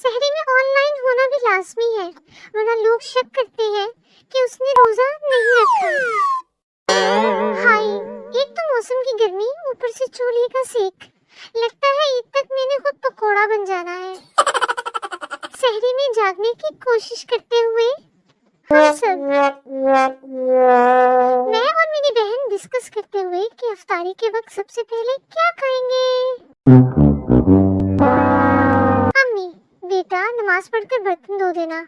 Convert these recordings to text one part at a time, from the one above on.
सहरी में ऑनलाइन होना भी लाजमी है, वरना लोग शक करते हैं कि उसने रोजा नहीं रखा। हाय, एक तो मौसम की गर्मी, ऊपर से चूल्हे का सेक। लगता है ईद तक मैंने खुद पकोड़ा बन जाना है। सहरी में जागने की कोशिश करते हुए हम सब, मैं और मेरी बहन डिस्कस करते हुए कि इफ्तारी के वक्त सबसे पहले क्या खाएंगे। अम्मी, बेटा नमाज पढ़कर बर्तन धो देना।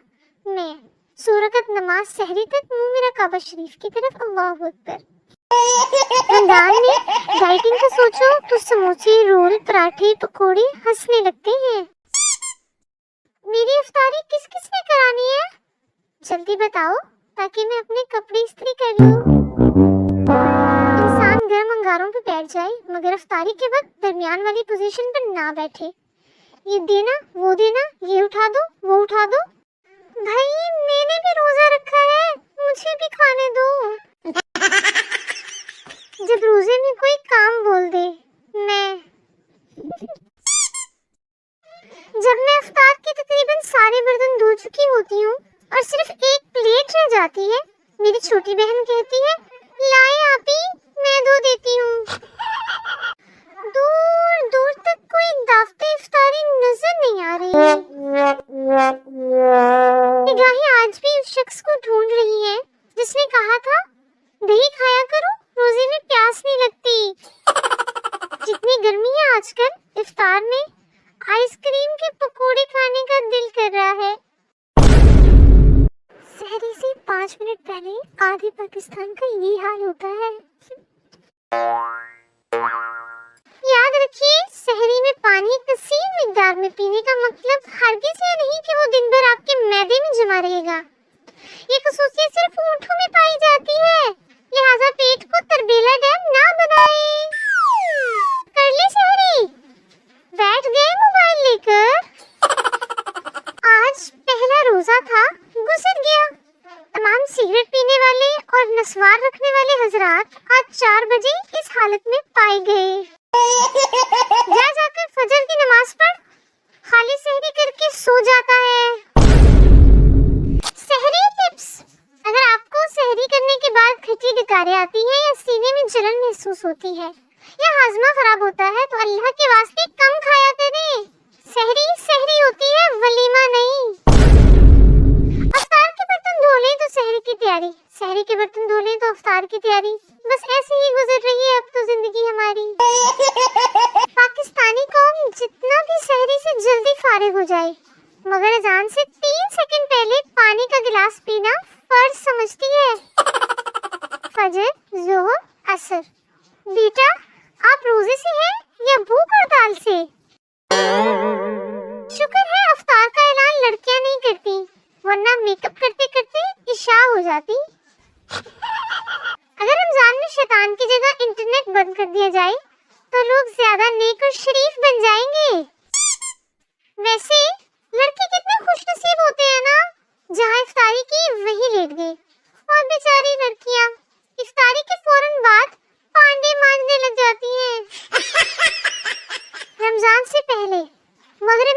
मैं, 2 रकात नमाज सहरी तक मुंह मेरा काबा शरीफ की तरफ, अल्लाहु अकबर। रमजान में डाइटिंग का सोचो तो समोसे, रोल, पराठे, पकोड़े हंसने लगते हैं। मेरी इफ्तारी किस किस ने करानी है? जल्दी बताओ ताकि मैं अपने कपड़े इस्त्री कर लूं। इंसान गर्म अंगारों पे बैठ जाए मगर इफ्तारी के वक्त दरमियान वाली पोजीशन पर ना बैठे। ये देना, वो देना, ये उठा दो, वो उठा दो। भाई मैंने भी रोजा रखा है, मुझे भी खाने दो। जब रोजे में कोई काम बोल दे, जब मैं इफ्तार के तकरीबन सारे बर्तन धो चुकी होती हूँ और सिर्फ एक प्लेट रह जाती है, मेरी छोटी बहन कहती है, लाए आपी, मैं धो देती हूँ। दूर दूर तक कोई दावते इफ्तारी नजर नहीं आ रही। निगाहें आज भी उस शख्स को ढूंढ रही हैं जिसने कहा था, दही खाया करो, रोजे में प्यास नहीं लगती। जितनी गर्मी है आजकल, इफ्तार में आइसक्रीम के पकोड़े खाने का दिल कर रहा है। सहरी से 5 मिनट पहले आधे पाकिस्तान का ये हाल होता है। याद रखिए, सहरी में पानी कसीर मिकदार में पीने का मतलब हरगिज़ ये नहीं कि वो दिन भर आपके मैदे में जमा रहेगा। ये खसूसियत सिर्फ ऊँटों में पाई जाती है, लिहाजा पेट को तरबेला डैम ना बनाए। कर ली सहरी? बैठ गए मोबाइल लेकर? आज पहला रोजा था, गुजर गया। तमाम सिगरेट पीने वाले और नस्वार रखने वाले हजरात आज 4 बजे इस हालत में पाए गए। जा जाकर फजर की नमाज पढ़, खाली सहरी करके सो जाता है। सहरी टिप्स: अगर आपको सहरी करने के बाद खट्टी डकारें आती हैं या सीने में जलन महसूस होती है या हाजमा खराब होता है तो अल्लाह के वास्ते कम खाया करें। सहरी सहरी होती है, वलीमा नहीं। इफ्तार के बर्तन धो लें तो सहरी की तैयारी, सहरी के बर्तन धो लें तो इफ्तार की तैयारी। बस ऐसे ही गुजर रही है अब तो जिंदगी हमारी। पाकिस्तानी कौम जितना भी सहरी से जल्दी फारिग हो जाए मगर अजान से 3 सेकंड पहले पानी का गिलास पीना फर्ज समझती है। फजर, जोहर, असर। बेटा आप रोजे से हैं या भूख हड़ताल से? शुक्र है इफ्तार का ऐलान लड़कियां नहीं करती, वरना मेकअप करते करते इशा हो जाती। अगर रमजान में शैतान की जगह इंटरनेट बंद कर दिया जाए तो लोग ज्यादा नेक और शरीफ बन जाएंगे। वैसे लड़के कितने खुशनसीब होते हैं ना, जहाँ इफ्तारी की वहीं लेट गए। और बेचारी लड़कियाँ इफ्तारी के फौरन बाद पांडे मांजने लग जाती हैं। रमजान से पहले मगरिब